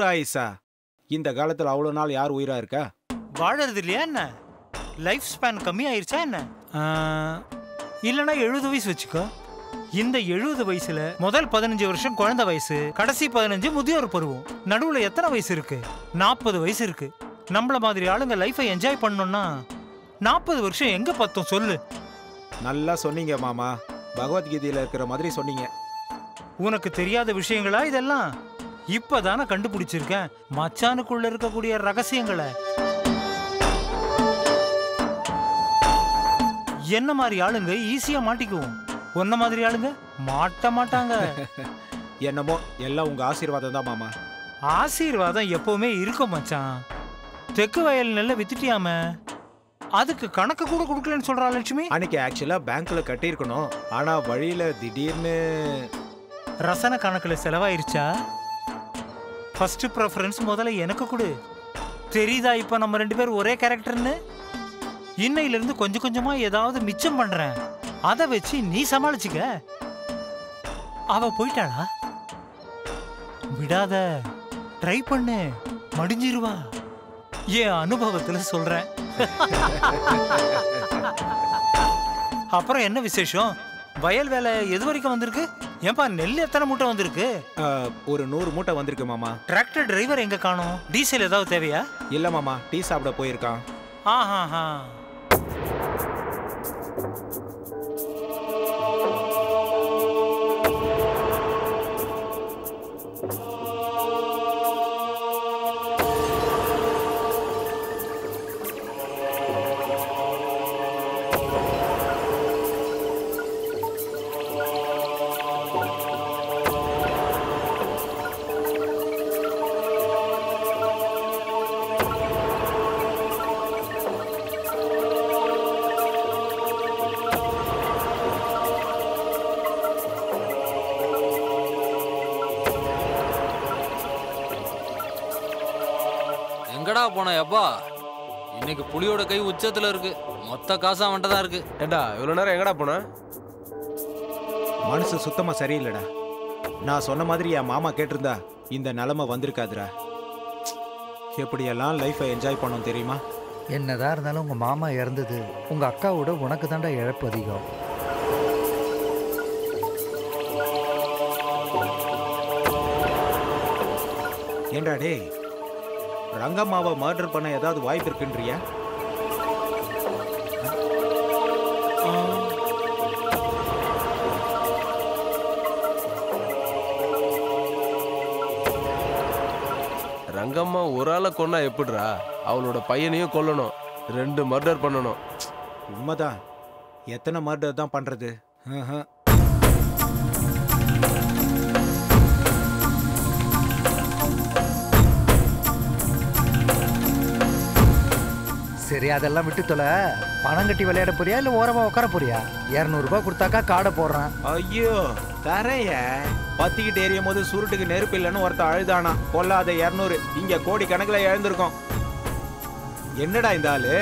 100 ஆயுசா? இந்த காலத்துல அவ்வளவு நாள் யார் உயிரா இருக்கா? வாழறது இல்லையா என்ன? லைஃப் ஸ்பேன் கம்மி ஆயிருச்சா என்ன? இல்லைன்னா 70 வயசு வச்சுக்கோ. இந்த 70 வயசுல முதல் 15 வருஷம் குழந்தை வயசு, கடைசி 15 முதியோர் பருவம். நடுவுல எத்தனை வயசு இருக்கு? 40 வயசு இருக்கு. நம்மள மாதிரி ஆளுங்க லைஃபை என்ஜாய் பண்ணணும்னா 40 வருஷம் எங்க பத்தோம் சொல்லு? நல்லா சொன்னீங்க மாமா, பகவத்கீதையில இருக்கிற மாதிரி சொன்னீங்க. உனக்கு தெரியாத விஷயங்களா இதெல்லாம்? இப்பதானே கண்டுபிடிச்சிருக்கேன் மச்சானுக்குள்ள இருக்கக்கூடிய ரகசியங்களை. என்ன மாதிரி ஆளுங்க ஈஸியா மாட்டிக்குவோம், ஒன்ன மாதிரி ஆளுங்க மாட்ட மாட்டாங்க. என்னமோ எல்லாம் உங்க ஆசீர்வாதம் தான் மாமா. ஆசீர்வாதம் எப்பவுமே இருக்கும் மச்சான். தெற்கு வயல் நெல்ல வித்துட்டியாம, அதுக்கு கணக்கு கூட கொடுக்கலன்னு சொல்றா லட்சுமி. அன்னைக்கு ஆக்சுவலா பேங்க்ல கட்டியிருக்கணும், ஆனா வழியில திடீர்னு ரசன கணக்குல செலவாயிருச்சா? ஃபர்ஸ்ட் ப்ரெஃபரன்ஸ் முதல்ல எனக்கு கொடு. தெரியுதா இப்ப நம்ம 2 பேர் ஒரே கேரக்டர்னு? இன்னையில இருந்து கொஞ்சம் கொஞ்சமா ஏதாவது மிச்சம் பண்றேன், அதை வச்சு நீ சமாளிச்சுக்க. அவ போயிட்டாளா? விடாத, ட்ரை பண்ணு, மடிஞ்சிருவா. என் அனுபவத்துல சொல்றேன். அப்புறம் என்ன விசேஷம்? வயல் வேலை எது வரைக்கும் வந்திருக்கு? ஏன்பா நெல் எத்தனை மூட்டை வந்திருக்கு? ஒரு 100 மூட்டை வந்திருக்கு மாமா. டிராக்டர் டிரைவர் எங்க காணோம்? டீசல் ஏதாவது தேவையா? இல்ல மாமா, டீ சாப்பிட போயிருக்கான். ஆஹா. எங்கடா போன எப்பா? இன்னைக்கு புலியோட கை உச்சத்துல இருக்கு, மொத்த காசா வந்துதான் இருக்கு. ஏண்டா இவ்வளவு நேரம் எங்கடா போன? மனசு சுத்தமா சரியில்லடா. நான் சொன்ன மாதிரி என் மாமா கேட்டிருந்தா இந்த நிலைமை வந்திருக்காதுடா. எப்படியெல்லாம் லைஃபை என்ஜாய் பண்ணோம் தெரியுமா? என்னதான் இருந்தாலும் உங்க மாமா இறந்தது உங்க அக்காவோட உனக்கு தாண்டா இழப்பு அதிகம். ஏண்டா டே, ரங்கம்மாவை மர்டர் பண்ண ஏதாவது வாய்ப்பு இருக்குன்றியா? ரங்கம்மா ஒரு ஆளை கொன்னா எப்படிரா? அவளோட பையனையும் கொல்லணும், 2 மர்டர் பண்ணணும். உண்மைதான். எத்தனை மர்டர் தான் பண்றது? சரி, அதெல்லாம் விட்டு தொலை. பணம் கட்டி விளையாட போறியா இல்ல ஓரமா உட்கார போறியா? 200 ரூபாய் கொடுத்தாக்கா காடை போடுறான். ஐயோ தரைய பத்திக்கிட்டு எரியும் போது சுருட்டுக்கு நெருப்பு இல்லைன்னு ஒருத்த அழுதானா. கொல்லாத 200 இங்க கோடி கணக்குல இழந்திருக்கோம். என்னடா இந்த ஆளு?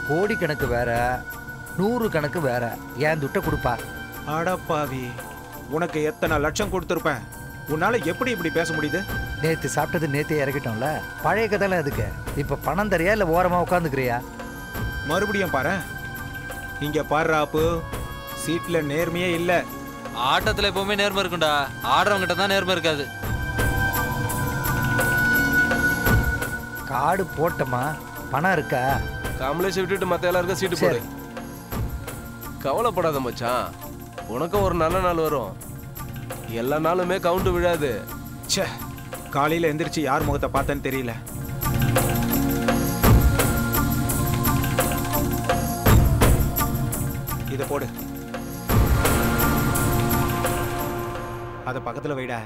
கோடி கணக்கு வேற, 100 கணக்கு வேற. ஏன் துட்ட கொடுப்பா? அடப்பாவி, உனக்கு எத்தனை லட்சம் கொடுத்துருப்பேன், உன்னால எப்படி இப்படி பேச முடியுது? நேத்து சாப்பிட்டது நேத்தே இறக்கிட்டோம்ல, பழைய கதையில அதுக்கு. இப்ப பணம் தரியா இல்ல ஓரமா உட்காந்துக்கிறியா? மறுபடியும் பாரு. இங்க பாடுறாப்பு, சீட்ல நேர்மையே இல்ல. ஆட்டத்துல எப்பவுமே நேர்மை இருக்கும்டா, ஆடுறவங்கிட்ட தான் நேர்மை இருக்காது. காடு போட்டமா, பணம் இருக்கா? கமலேஷை விட்டுட்டு மத்த எல்லாருக்கும் சீட்டு போடு. கவலைப்படாத மச்சான், உனக்கும் ஒரு நல்ல நாள் வரும். எல்லா நாளுமே கவுண்ட் விழாது. ச்சே, காலையில எந்திரிச்சு யார் முகத்தை பார்த்தேன்னு தெரியல. இத போடு, அத பக்கத்துல வைடா.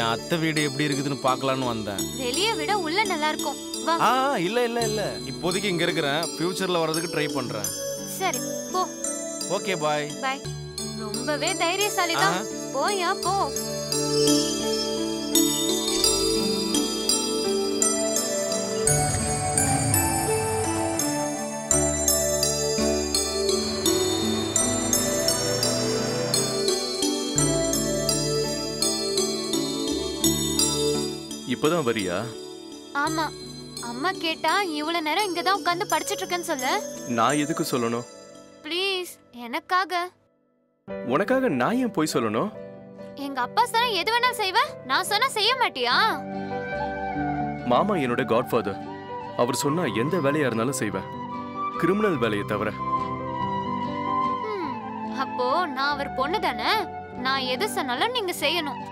என் அத்தை வீடு எப்படி இருக்குதுன்னு பார்க்கலான்னு வந்தேன். வெளிய விட உள்ள நல்லா இருக்கும். வா. இல்ல இல்ல இல்ல இப்போதைக்கு இங்க இருக்கிறேன், ஃபியூச்சர்ல வரதுக்கு ட்ரை பண்றேன். சரி போ. Okay bye. பை. ரொம்பவே தைரியசாலி தான். போயா போ. இப்பதான் வரியா? ஆமா, அம்மா கேட்டா இவ்வளவு நேரம் இங்க தான் உட்கார்ந்து படிச்சிட்டு இருக்கேன்னு சொல்லு. நான் எதுக்கு சொல்லணும்? ப்ளீஸ், எனக்காக. உனக்காக நான் ஏன் போய் சொல்லணும்? எங்க அப்பா சொன்னா எது வேணாலும் செய்வ, நான் சொன்னா செய்ய மாட்டியா? மாமா என்னோட காட்ஃபாதர். அவர் சொன்னா எந்த வேலையா இருந்தாலும் செய்வேன், கிரிமினல் வேலையை தவிர. அப்போ நான் அவர் பொண்ணு தானே, நான் எது சொன்னாலும் நீங்க செய்யணும்.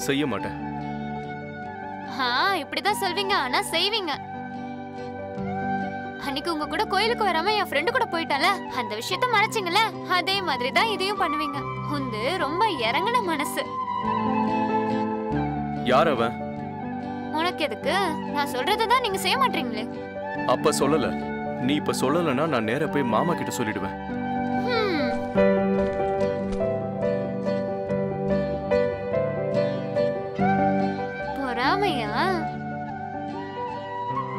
செய்ய மாட்டேன். இப்படிதான் சொல்வீங்க, ஆனா செய்வீங்க. அன்னைக்கு உங்க கூட கோயிலுக்கு வராம என் ஃப்ரெண்டு கூட போயிட்டால, அந்த விஷயத்த மறைச்சிங்கல, அதே மாதிரி தான் இதையும் பண்ணுவீங்க. உந்து ரொம்ப இறங்கின மனசு. யார் அவன்? உனக்கு எதுக்கு? நான் சொல்றதுதான் நீங்க செய்ய மாட்டீங்களே. அப்ப சொல்லல. நீ இப்ப சொல்லலன்னா நான் நேரா போய் மாமா கிட்ட சொல்லிடுவேன். பொறாமையா?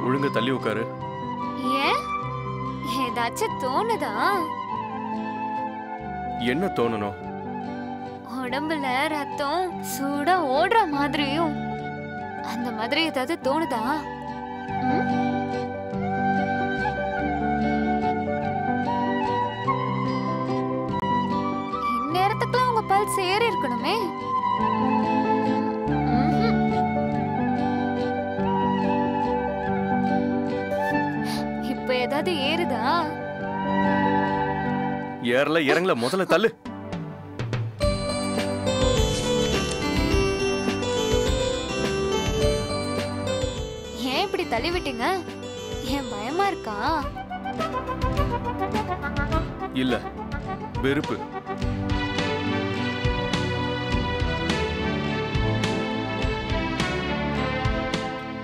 ஒழுங்க தள்ளி உட்காரு. ஏன், ஏதாச்சும் தோணுதா? என்ன தோணணும்? உடம்புல ரத்தம் சூடா ஓடுற மாதிரியும் அந்த மாதிரி ஏதாவது தோணுதா? இந்நேரத்துக்குலாம் உங்க பல்ஸ் ஏறி இருக்கணுமே. இப்ப ஏதாவது ஏறுதா? ஏறல இறங்கல, முதல்ல தள்ளு. ஏன் இப்படி தள்ளி விட்டீங்க? ஏன் பயமா இருக்கா? இல்ல, வெறுப்பு.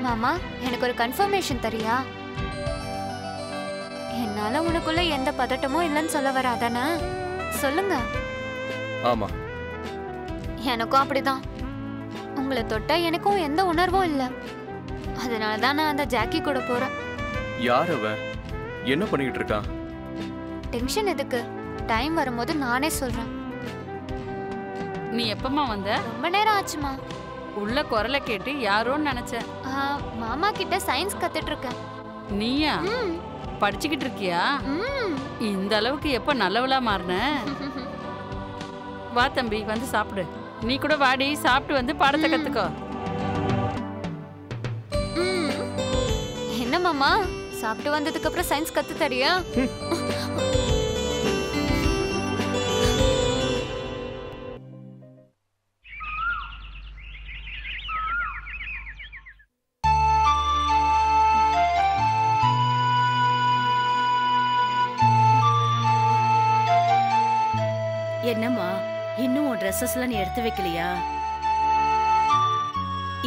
மாமா, எனக்கு ஒரு கன்ஃபர்மேஷன் தரியா? என்னால உனக்குள்ள எந்த பதட்டமும் இல்லைன்னு சொல்ல வராதானே? சொல்லுங்க. ஆமா, எனக்கும் அப்படிதான். உங்களை தொட்டா எனக்கும் எந்த உணர்வும் இல்லை. அதனாலதான் நான் அந்த ஜாக்கி கூட போறேன். யார் அவன்? என்ன பண்ணிட்டு இருக்கான்? டென்ஷன் எதுக்கு? டைம் வரும்போது நானே சொல்றேன். நீ எப்பமா வந்த? ரொம்ப நேரம் ஆச்சுமா. உள்ள குரலை கேட்டு யாரோன்னு நினைச்சேன். மாமா கிட்ட சயின்ஸ் கத்துட்டு இருக்கேன். நீயா? படிச்சுக்கிட்டு இருக்கியா? இந்த அளவுக்கு எப்ப நல்லவளா மாறின? வா தம்பி, வந்து சாப்பிடு. நீ கூட வாடி, சாப்பிட்டு வந்து பாடத்தை கத்துக்கோ. என்ன மாமா, சாப்பிட்டு வந்ததுக்கு அப்புறம் சயின்ஸ் கத்து தரியா? என்னம்மா, இன்னும் உன் ட்ரெஸ்ஸஸ் எல்லாம் நீ எடுத்து வைக்கலையா?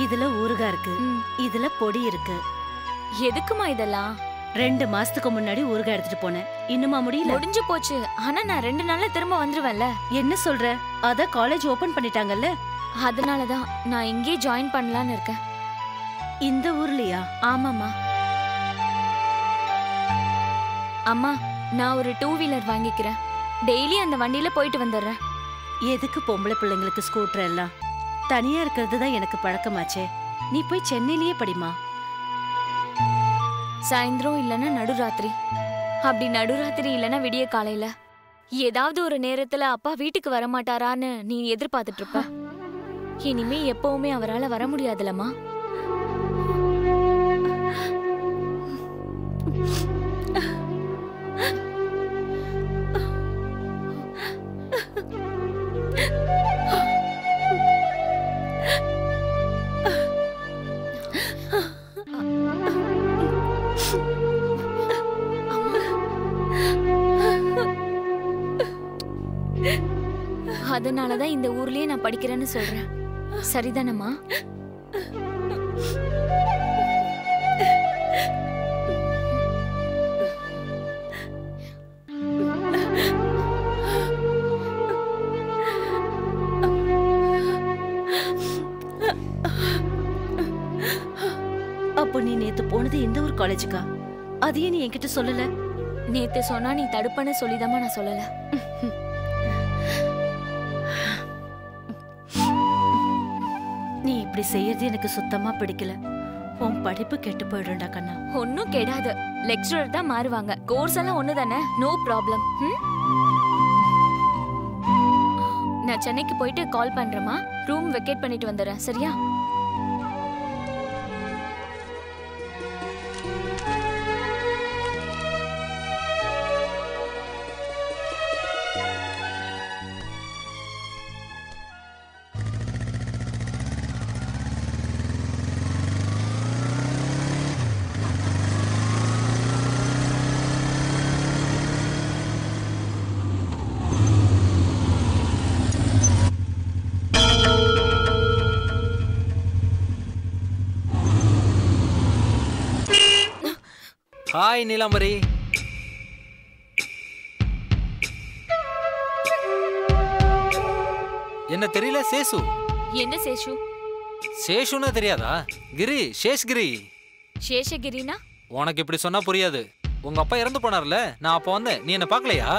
இதுல ஊறுகாய் இருக்கு, இதுல பொடி இருக்கு. எதுக்குமா இதெல்லாம்? 2 மாசத்துக்கு முன்னாடி ஊறுகாய் எடுத்துட்டு போனேன். இன்னுமா முடியல? முடிஞ்சு போச்சு. ஆனா நான் 2 நாள்ல திரும்ப வந்துருவேன்ல. என்ன சொல்ற? அத காலேஜ் ஓபன் பண்ணிட்டாங்கல்ல, அதனாலதான் நான் இங்கே ஜாயின் பண்ணலான்னு இருக்கேன். இந்த ஊர்லயா? ஆமாமா. அம்மா, நான் ஒரு 2 வீலர் வாங்கிக்கிறேன். டெய்லி அந்த வண்டியில போயிட்டு வந்துடுறேன். எதுக்கு பொம்பளை பிள்ளைங்களுக்கு ஸ்கூட்டர் எல்லாம்? தனியா இருக்கிறது தான் எனக்கு பழக்கமாச்சே. நீ போய் சென்னையிலேயே படிமா. சாயந்தரம் இல்லைன்னா நடுராத்திரி, அப்படி நடுராத்திரி இல்லைன்னா விடிய காலையில ஏதாவது ஒரு நேரத்துல அப்பா வீட்டுக்கு வரமாட்டாரான்னு நீ எதிர்பார்த்துட்டு இருப்ப. இனிமே எப்பவுமே அவரால் வர முடியாதுலம்மா. அதனாலதான் இந்த ஊர்லயே நான் படிக்கிறேன்னு சொல்றேன். சரிதானம்மா? நேத்து போனது இந்த ஒரு காலேஜுக்கா? அதையே நீ என்கிட்ட சொல்லல. நேத்து சொன்னா நீ தடுப்பன்னு சொல்லிதாமா நான் சொல்லல. நீ இப்படி செய்யறது எனக்கு சுத்தமா பிடிக்கல. உன் படிப்பு கெட்டு போயிடும்டா கண்ணா. ஒன்னும் கெடாது. லெக்சரர் தான் மாறுவாங்க. கோர்ஸ் எல்லாம் ஒண்ணு தானே, நோ ப்ராப்ளம். நான் சென்னைக்கு போயிட்டு கால் பண்றேமா. ரூம் வெக்கேட் பண்ணிட்டு வந்துடுறேன், சரியா? ஹாய் நீலாம்பரி. என்ன தெரியல சேசு? என்ன சேஷு? சேஷுன்னா தெரியாதா? கிரி, சேஷ்கிரி. சேஷகிரினா? உனக்கு இப்படி சொன்னா புரியாது. உங்க அப்பா இறந்து போனார்ல, நான் அப்ப வந்தேன். நீ என்ன பார்க்கலையா?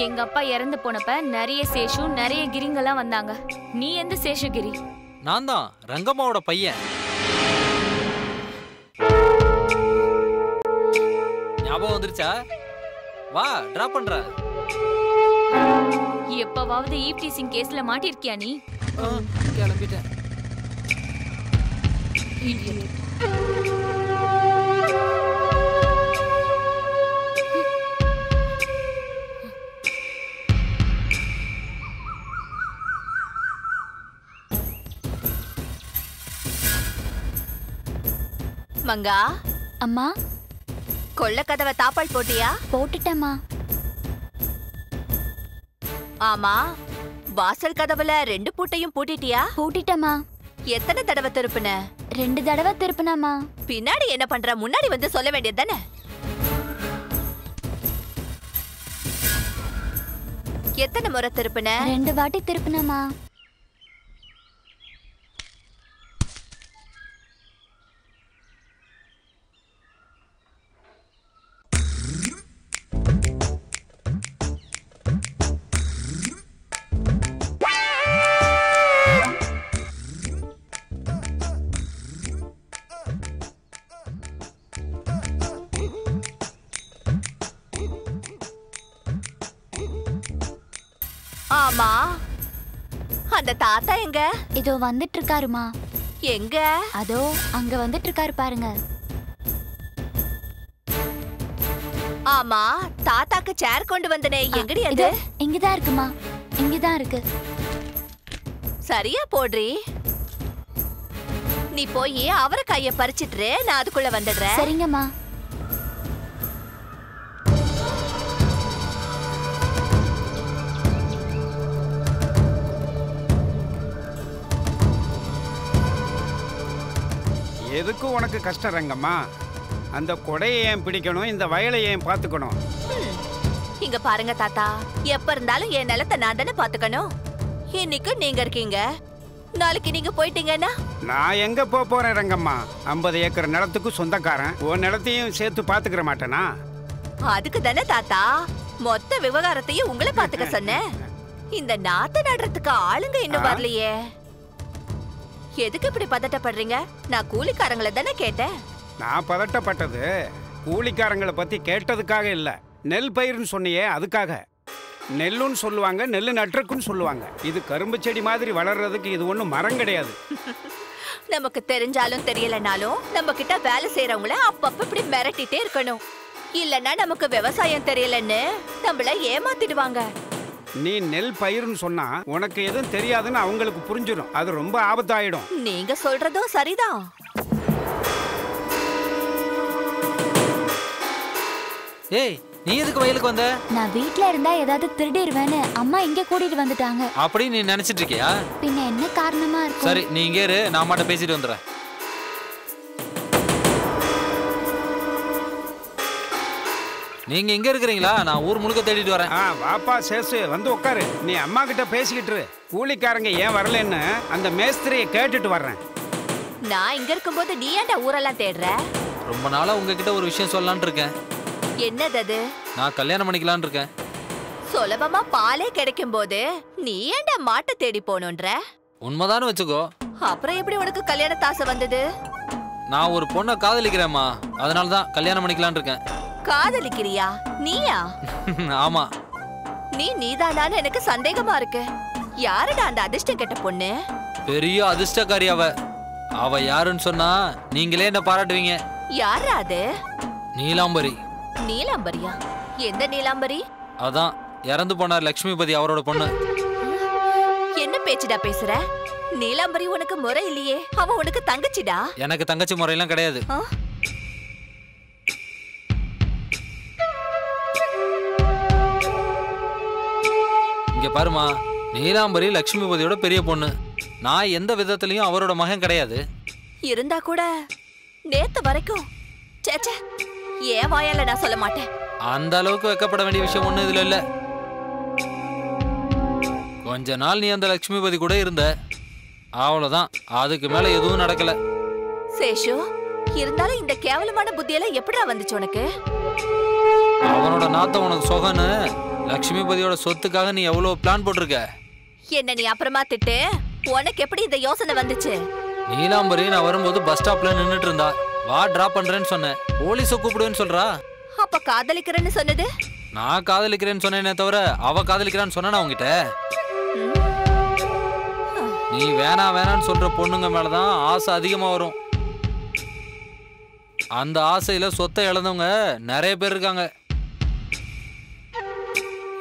எங்க அப்பா இறந்து போனப்ப நிறைய சேஷு நிறைய கிரிங்கெல்லாம் வந்தாங்க. நீ எந்த சேஷகிரி? நான் தான் ரங்கம்மாவோட பையன். ஞாபகம் வந்துருச்சா? வா, டிராப் பண்றேன். எப்பவாவது ஈவ் டீசிங் கேஸ்ல மாட்டிருக்கியா நீ? கிளம்பிட்டேன். மங்கா. அம்மா, கொள்ள கதவை தாப்பால் போட்டியா? போட்டுட்டேம்மா. ஆமா, வாசல் கதவுல 2 பூட்டையும் பூட்டிட்டியா? பூட்டிட்டேம்மா. எத்தனை தடவை திருப்புன? 2 தடவை திருப்பினாமா. பின்னாடி என்ன பண்ற? முன்னாடி வந்து சொல்ல வேண்டியது தானே. எத்தனை முறை திருப்புன? 2 வாட்டி திருப்பினாமா. ஆமா, அந்த தாத்தா எங்க? இதோ வந்துட்டு இருக்காருமா. எங்க? அதோ அங்க வந்துட்டு இருக்காரு பாருங்க. ஆமா, தாத்தாக்கு சேர் கொண்டு வந்தனே, எங்கடி அது? இங்கதான் இருக்குமா, இங்கதான் இருக்கு. சரியா போடுறி. நீ போய் அவரை கைய பறிச்சிட்டு நான் அதுக்குள்ள வந்துடுறேன். சரிங்கம்மா. எதுக்கும் உனக்கு கஷ்டம் ரங்கம்மா. அந்த கொடையை ஏன் பிடிக்கணும், இந்த வயலை ஏன் பார்த்துக்கணும்? இங்க பாருங்க தாத்தா, எப்ப இருந்தாலும் என் நிலத்தை நான் தானே பாத்துக்கணும். இன்னைக்கு நீங்க இருக்கீங்க, நாளைக்கு நீங்க போயிட்டீங்கன்னா நான் எங்க போறேன் ரங்கம்மா? 50 ஏக்கர் நிலத்துக்கு சொந்தக்காரன். உன் நிலத்தையும் சேர்த்து பாத்துக்கிற மாட்டேனா? அதுக்கு தானே தாத்தா மொத்த விவகாரத்தையும் உங்களை பாத்துக்க சொன்னேன். இந்த நாத்து நடுறதுக்கு ஆளுங்க இன்னும் வரலையே. எதுக்கு இப்படி பதட்டப்படுறீங்க? நான் கூலிக்காரங்களை தானே கேட்டேன். நான் பதட்டப்பட்டது கூலிக்காரங்களை பத்தி கேட்டதுக்காக இல்ல. நெல் பயிர்னு சொன்னியே அதுக்காக. நெல்லுன்னு சொல்லுவாங்க, நெல்லு நட்டுக்குன்னு சொல்லுவாங்க. இது கரும்பு செடி மாதிரி வளர்றதுக்கு இது ஒன்றும் மரம் கிடையாது. நமக்கு தெரிஞ்சாலும் தெரியலனாலும் நம்ம கிட்ட வேலை செய்யறவங்கள அப்பப்ப இப்படி மிரட்டிட்டே இருக்கணும். இல்லன்னா நமக்கு விவசாயம் தெரியலன்னு நம்மள ஏமாத்திடுவாங்க. நீ நெல் பயிர்னு சொன்னா உனக்கு எதுவும் தெரியாதுன்னு அவங்களுக்கு புரிஞ்சிடும். அது ரொம்ப ஆபத்தாயிடும். நீங்க சொல்றதும் சரிதான். ஏய், நீ எதுக்கு வயலுக்கு வந்த? நான் வீட்ல இருந்தா ஏதாவது திருடிடுவேன்னு அம்மா இங்க கூட்டிட்டு வந்துட்டாங்க. அப்படி நீ நினைச்சிட்டு இருக்கியா? பின்ன என்ன காரணமா இருக்கும்? சரி, நீ இங்கே இரு, நான் அம்மாட்ட பேசிட்டு வந்துடுறேன். நீங்க இங்க இருக்கிறீங்களா? நான் ஊர் முழுக்க தேடிட்டு வரேன். வாப்பா சேசு, வந்து உட்காரு. நீ அம்மா கிட்ட பேசிக்கிட்டு கூலிக்காரங்க ஏன் வரலன்னு அந்த மேஸ்திரியை கேட்டுட்டு வர்றேன். நான் இங்க இருக்கும்போது நீ ஏன்டா ஊரெல்லாம் தேடுற? ரொம்ப நாளா உங்ககிட்ட ஒரு விஷயம் சொல்லலாம்னு இருக்கேன். என்னது அது? நான் கல்யாணம் பண்ணிக்கலாம்னு இருக்கேன். சுலபமா பாலே கிடைக்கும் போது நீ ஏன்டா மாட்டை தேடி போகணுன்ற? உண்மைதானு வச்சுக்கோ. அப்புறம் எப்படி உனக்கு கல்யாண தாசை வந்தது? நான் ஒரு பொண்ணை காதலிக்கிறேம்மா, அதனால தான் கல்யாணம் பண்ணிக்கலாம்னு இருக்கேன். காதலிக்கிறியா? நீயா? ஆமா. நீதானான்னு எனக்கு சந்தேகமா இருக்கு. யாருடா அந்த அதிர்ஷ்டம் கெட்ட பொண்ணு? பெரிய அதிர்ஷ்டக்காரி அவ. அவ யாருன்னு சொன்னா நீங்களே என்ன பாராட்டுவீங்க. யாரா அது? நீலாம்பரி. நீலாம்பரியா? எந்த நீலாம்பரி? அதான் இறந்து போனார் லட்சுமிபதி அவரோட பொண்ணு. என்ன பேச்சுடா பேசுற? நீலாம்பரி உனக்கு முறை இல்லையே, அவ உனக்கு தங்கச்சிடா. எனக்கு தங்கச்சி முறையெல்லாம் கிடையாது. இங்க பாருமா, நீலாம்பரி லட்சுமிபதியோட பெரிய பொண்ணு. நான் எந்த விதத்திலையும் அவரோட மகன் கிடையாது. இருந்தா கூட நேத்து வரைக்கும் சேச்சே, ஏன் வாயால நான் சொல்ல மாட்டேன். அந்த அளவுக்கு வைக்கப்பட வேண்டிய விஷயம் ஒண்ணு இதுல இல்ல. கொஞ்ச நாள் நீ அந்த லட்சுமிபதி கூட இருந்த, அவ்வளவுதான். அதுக்கு மேல எதுவும் நடக்கல. சேஷு, இருந்தாலும் இந்த கேவலமான புத்தியெல்லாம் எப்படிடா வந்துச்சு உனக்கு? அவனோட நாத்தம் உனக்கு சொகன்னு லட்சுமிபதியோட சொத்துக்காக நீ எவ்வளவு பிளான் போட்டிருக்க. என்ன நீ அப்புறமா திட்டு. உனக்கு எப்படி இந்த யோசனை வந்துச்சு? நீலாம்பரி நான் வரும்போது பஸ் ஸ்டாப்ல நின்னுட்டு இருந்தா. வா டிராப் பண்றேன்னு சொன்னேன். போலீஸ கூப்பிடுவேன்னு சொல்றா. அப்ப காதலிக்கிறேன்னு சொன்னது? நான் காதலிக்கிறேன்னு சொன்னேனே தவிர அவ காதலிக்கிறான்னு சொன்னா உங்ககிட்ட. நீ வேணான்னு சொல்ற பொண்ணுங்க மேலதான் ஆசை அதிகமா வரும். அந்த ஆசையில சொத்தை இழந்தவங்க நிறைய பேர் இருக்காங்க.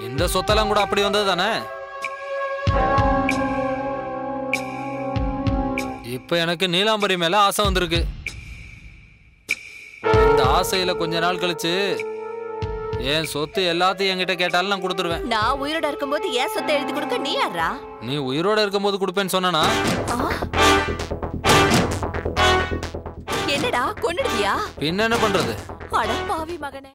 இந்த சொத்தெல்லாம் கூட அப்படி வந்தது தானே. இப்ப எனக்கு நீலாம்பரி மேல ஆசை வந்திருக்கு. இந்த ஆசையில கொஞ்ச நாள் கழிச்சு என் சொத்து எல்லாத்தையும் என்கிட்ட கேட்டாலும் நான் கொடுத்துருவேன். நான் உயிரோட இருக்கும்போது ஏன் சொத்தை எழுதி கொடுக்க நீ யாரா? நீ உயிரோட இருக்கும்போது கொடுப்பேன்னு சொன்னா என்னடா கொன்னுடுவியா? பின்ன என்ன பண்றது? அட பாவி மகனே.